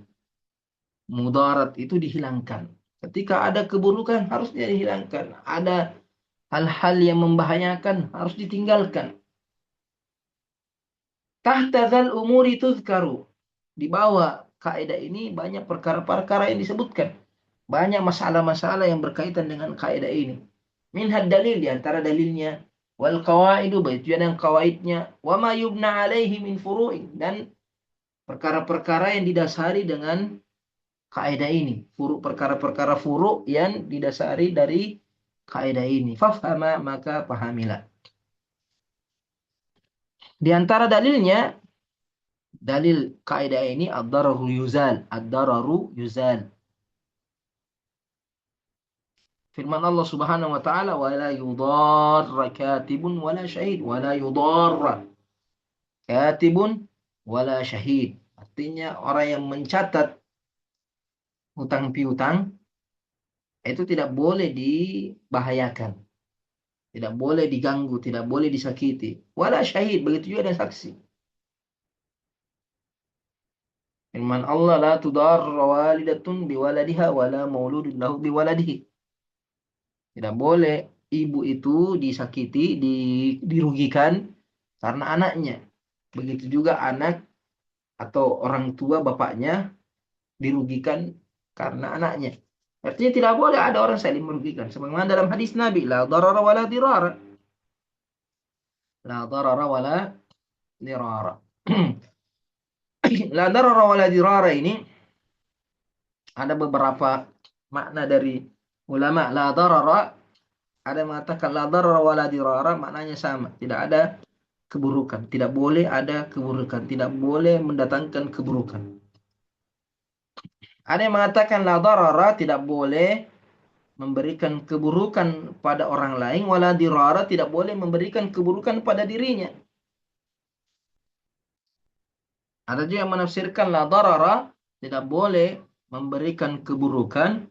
mudarat itu dihilangkan. Ketika ada keburukan harus dihilangkan. Ada hal-hal yang membahayakan harus ditinggalkan. Tahta dzal umuri tuzkaru, di bawah kaidah ini banyak perkara-perkara yang disebutkan. Banyak masalah-masalah yang berkaitan dengan kaidah ini. Minhad dalil, di antara dalilnya, wal qawaidu, bagian yang kawaidnya, wa ma yubna alaihi min furu'in, dan perkara-perkara yang didasari dengan kaidah ini, perkara-perkara furu' yang didasari dari kaidah ini. Fafhama, maka pahamilah. Di antara dalilnya, dalil kaidah ini, ad-dararu yuzal, ad-dararu yuzal. Firman Allah Subhanahu wa taala, wala yudarra katibun wala syahid, wala yudarra katibun wala syahid. Artinya orang yang mencatat hutang piutang itu tidak boleh dibahayakan, tidak boleh diganggu, tidak boleh disakiti. Wala syahid, begitu juga ada saksi. Firman Allah, la tudarra walidatun biwaladiha wala mauludun lahu biwaladihi. Tidak boleh ibu itu disakiti, dirugikan karena anaknya. Begitu juga anak atau orang tua bapaknya dirugikan karena anaknya. Artinya tidak boleh ada orang saling merugikan. Sebagaimana dalam hadis Nabi, la darara wala dirara. La darara wala dirara. La darara wala dirara ini ada beberapa makna dari ulama. La darara, ada yang mengatakan la darara wala dirara, maknanya sama. Tidak ada keburukan. Tidak boleh ada keburukan. Tidak boleh mendatangkan keburukan. Ada yang mengatakan la darara, tidak boleh memberikan keburukan pada orang lain, wala dirara, tidak boleh memberikan keburukan pada dirinya. Ada juga yang menafsirkan la darara, tidak boleh memberikan keburukan,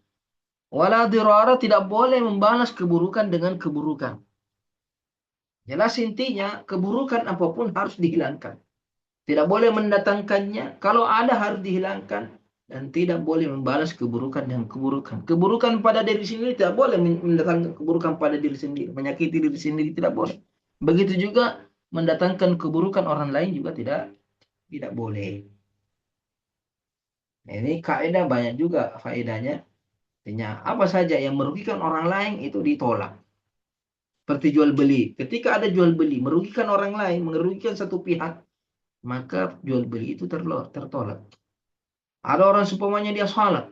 wala dirara, tidak boleh membalas keburukan dengan keburukan. Jelas intinya, keburukan apapun harus dihilangkan. Tidak boleh mendatangkannya, kalau ada harus dihilangkan, dan tidak boleh membalas keburukan dengan keburukan. Keburukan pada diri sendiri tidak boleh mendatangkan keburukan pada diri sendiri. Menyakiti diri sendiri tidak boleh. Begitu juga mendatangkan keburukan orang lain juga tidak boleh. Ini kaidah banyak juga faedahnya. Artinya apa saja yang merugikan orang lain itu ditolak. Seperti jual beli. Ketika ada jual beli merugikan orang lain, merugikan satu pihak, maka jual beli itu tertolak. Ada orang seumpamanya dia salat,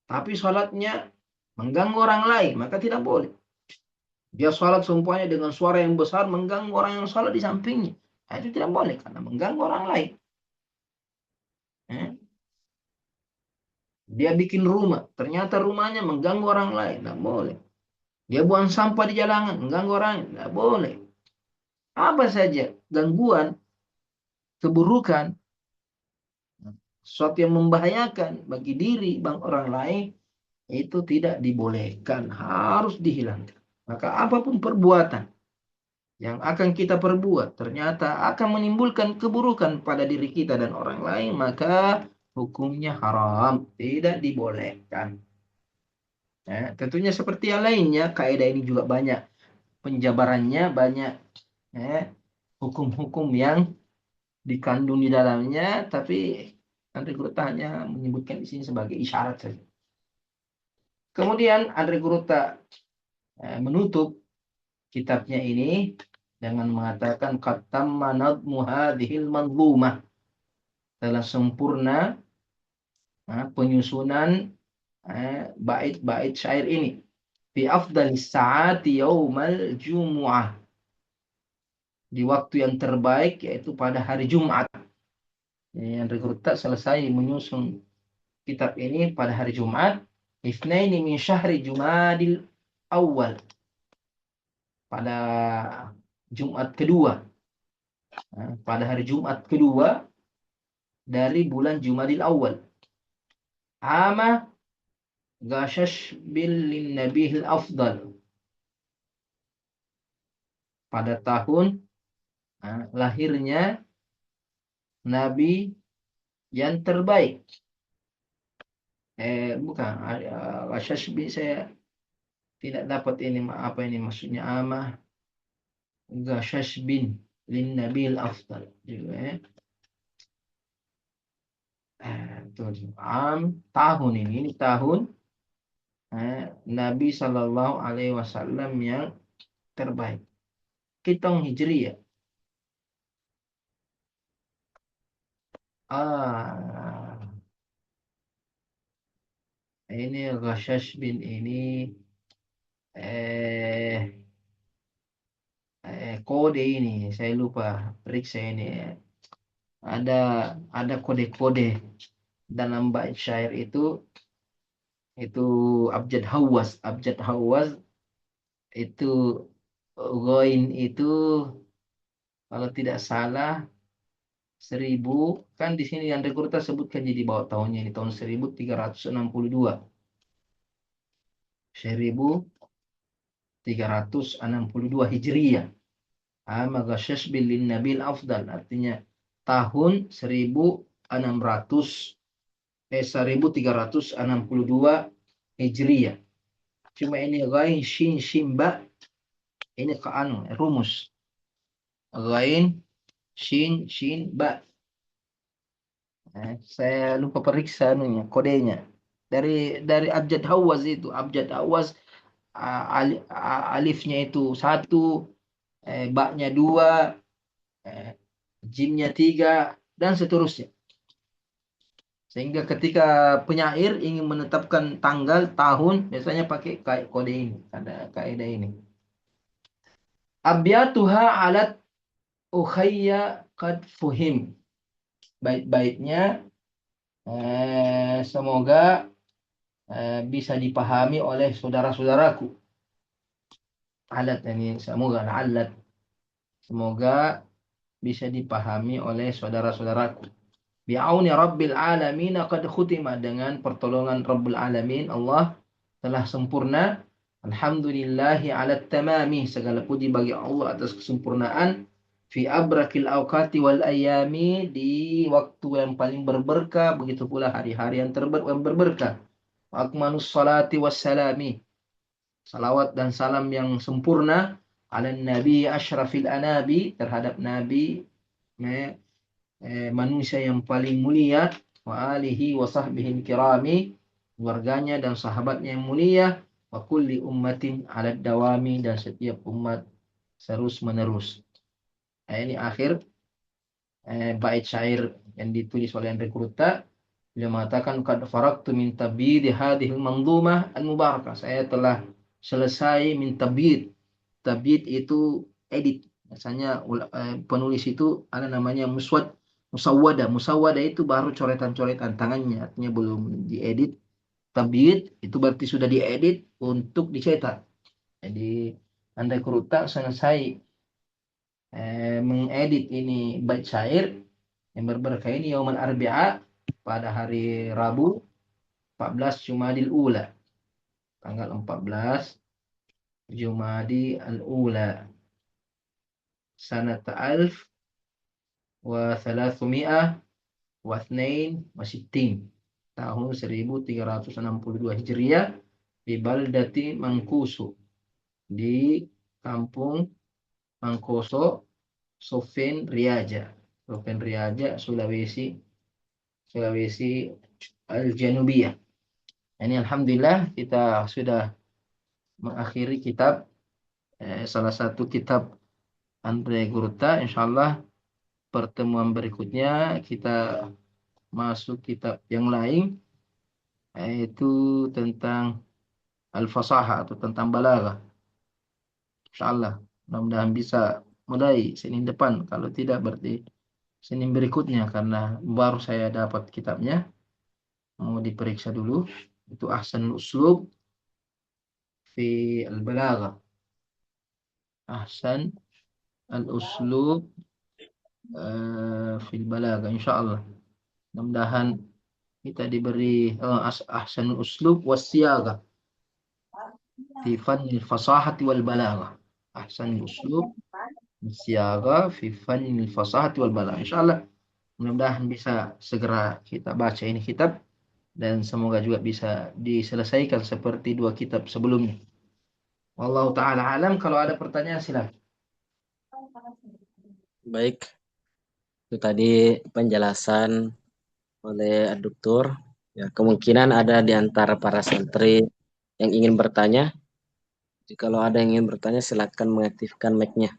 tapi salatnya mengganggu orang lain, maka tidak boleh. Dia salat seumpamanya dengan suara yang besar mengganggu orang yang salat di sampingnya. Nah, itu tidak boleh karena mengganggu orang lain. Dia bikin rumah, ternyata rumahnya mengganggu orang lain, tidak boleh. Dia buang sampah di jalanan, mengganggu orang lain, tidak boleh. Apa saja gangguan, keburukan, sesuatu yang membahayakan bagi diri orang lain, itu tidak dibolehkan, harus dihilangkan. Maka apapun perbuatan yang akan kita perbuat ternyata akan menimbulkan keburukan pada diri kita dan orang lain, maka hukumnya haram, tidak dibolehkan. Tentunya seperti yang lainnya, kaidah ini juga banyak penjabarannya, banyak hukum-hukum yang dikandung di dalamnya, tapi Andre Gruta hanya menyebutkan di sini sebagai isyarat saja. Kemudian Andre Gruta menutup kitabnya ini dengan mengatakan qatamma nadmu hadhil manzumah, telah sempurna penyusunan bait-bait syair ini fi afdalis saati yaumal jumu'ah, di waktu yang terbaik yaitu pada hari Jumat. Yang Gruta selesai menyusun kitab ini pada hari Jumat, Itsnaini min syahri Jumadil Awal, pada Jumat kedua, pada hari Jumat kedua dari bulan Jumadil Awal, ama gashash bil nabihil afdal, pada tahun lahirnya Nabi yang terbaik. Bukan, gashash bin, saya tidak dapat ini apa ini maksudnya, ama gashash bin lin nabil afdal juga tahun ini tahun Nabi Shallallahu Alaihi Wasallam yang terbaik. Hitung Hijriyah. Ini Ghashash bin ini kode ini saya lupa, periksa ini. Ada kode-kode dalam bait syair itu abjad Hawaz itu ghain itu kalau tidak salah kan di sini yang Rekurta sebutkan jadi bawah tahunnya ini tahun 1362. 1362 Hijriyah. Ama Ghasyash bin Nabil Afdal, artinya tahun 1362 Hijriyah. Cuma ini ghain shin shin ba, ini ke rumus. Ghain shin shin ba. Saya lupa periksa kodenya. Dari abjad Hawaz itu, abjad Hawaz alifnya itu 1, baknya 2, jimnya 3, dan seterusnya. Sehingga ketika penyair ingin menetapkan tanggal, tahun, biasanya pakai kode ini, ada kaidah ini. Abyatuha alat ukhayya qad fuhim. Bait-baitnya semoga bisa dipahami oleh saudara-saudaraku. Alat ini semoga alat. Semoga bisa dipahami oleh saudara-saudaraku. Bi'auni Rabbil Alamin qad khutima, dengan pertolongan Rabbul Alamin Allah telah sempurna. Alhamdulillahi ala tamami, segala puji bagi Allah atas kesempurnaan. Fi abrakil awqati wal ayami, di waktu yang paling berberkah, begitu pula hari-hari yang berberkah. Akmanus salati wassalami, salawat dan salam yang sempurna ala nabi asyrafil anabi, terhadap nabi manusia yang paling mulia, wa alihi wa sahbihi kirami, keluarganya dan sahabatnya yang mulia, wa kulli ummatin ala dawami, dan setiap umat terus menerus. Ini akhir bait syair yang ditulis oleh Andre Kurta. Beliau mengatakan qad faraqtu min tabid hadhil manzumah al-mubarakah. Saya telah selesai min tabid. Tabid itu edit. Biasanya penulis itu ada namanya musawwada. Musawwada itu baru coretan-coretan tangannya, artinya belum diedit. Tabid itu berarti sudah diedit untuk dicetak. Jadi Andre Kurta selesai mengedit ini bait syair yang berberkah ini Yaumal Arbi'a, pada hari Rabu 14 Jumadil Ula, tanggal 14 Jumadil Ula, sanata alf wa thalathumiyah wa thnain wa sittin, tahun 1362 Hijriah, di Baldati Mangkuso, di kampung Mangkoso, Sofen Riaja, Sulawesi Al-Janubiyah. Ini alhamdulillah kita sudah mengakhiri kitab salah satu kitab Andre Kurta. Insyaallah pertemuan berikutnya kita masuk kitab yang lain, yaitu tentang al-fasahah atau tentang balaghah. Insyaallah mudah-mudahan bisa mulai Senin depan, kalau tidak berarti Senin berikutnya, karena baru saya dapat kitabnya, mau diperiksa dulu. Itu Ahsanul Uslub fi al-Balaghah. Ahsan al-Uslub fi al-Balaghah, insyaallah. Mudah-mudahan kita diberi Ahsanul Uslub was-Siyaghah fi fannil fasahati wal balaghah. Ahsanul Uslub was-Siyaghah fi fannil fasahati wal balaghah. Insyaallah mudah-mudahan bisa segera kita baca ini kitab, dan semoga juga bisa diselesaikan seperti 2 kitab sebelumnya. Wallahu ta'ala alam. Kalau ada pertanyaan silakan. Baik, itu tadi penjelasan oleh Aduktur. Ya, kemungkinan ada di antara para santri yang ingin bertanya. Jikalau ada yang ingin bertanya, silakan mengaktifkan mic-nya.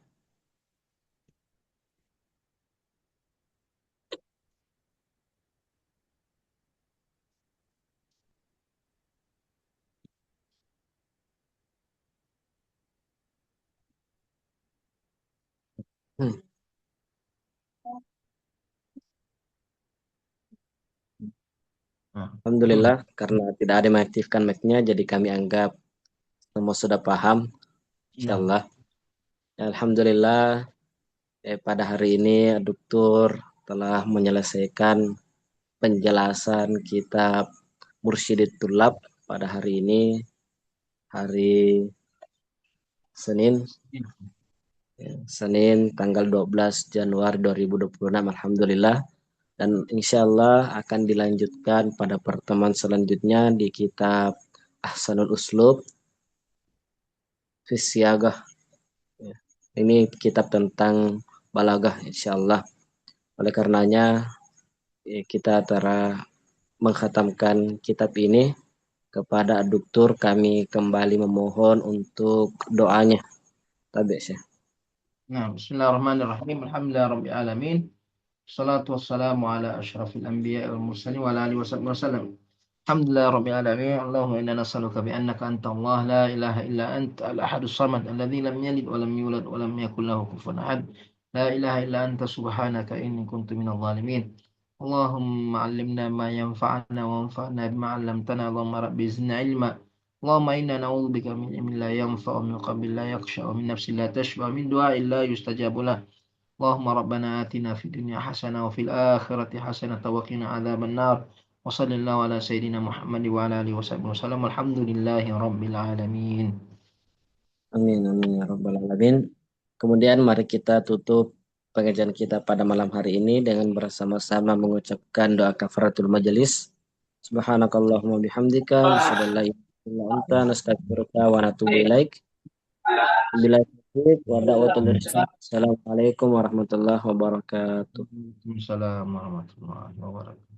Alhamdulillah, karena tidak ada yang mengaktifkan mic-nya, jadi kami anggap semua sudah paham. Insyaallah. Ya, alhamdulillah, pada hari ini Aduktur telah menyelesaikan penjelasan kitab Mursyidit Tulab pada hari ini, hari Senin, Senin tanggal 12 Januari 2026. Alhamdulillah. Dan insya Allah akan dilanjutkan pada pertemuan selanjutnya di kitab Ahsanul Uslub Fisyagah. Ini kitab tentang balagah insya Allah. Oleh karenanya kita telah mengkhatamkan kitab ini. Kepada Duktur kami kembali memohon untuk doanya. Tabi Syekh. Nah, bismillahirrahmanirrahim. Alhamdulillahirabbil alamin. Salatu wassalamu ala asyrafil anbiya'i wal mursalin wa ala alihi wasallam. Alhamdulillahirabbil alamin. Allahumma inna nas'aluka bi annaka anta Allah la ilaha illa anta al-ahadus samad alladzi lam yalid wa lam yulad wa lam yakul lahu kufuwan ahad. La ilaha illa anta subhanaka inni kuntu minadh dhalimin. Allahumma 'allimna ma yanfa'una wanfa'na bima 'allamtana. Allahumma rabbi zidna ilma. Allahumma inna na'udzubika min ilmin la yanfa'u, min qalbin la yakhsha, wa min nafsin la tashba, min du'a'in la yustajabu lah. Allahumma rabbana atina fid dunya hasanah wa fil akhirati hasanah wa qina adzaban nar. Wa sallallahu ala sayyidina Muhammad wa ala alihi wasallam. Alhamdulillahi rabbil alamin. Amin amin ya rabbal alamin. Kemudian mari kita tutup pengajian kita pada malam hari ini dengan bersama-sama mengucapkan doa kafaratul majelis. Subhanakallahumma bihamdika asyhadu an la ilaha illa anta nastaghfiruka wa natubu ilaik. Billahi taufiq wa da'watul irsyad. Assalamualaikum warahmatullahi wabarakatuh. Waalaikumsalam warahmatullahi wabarakatuh.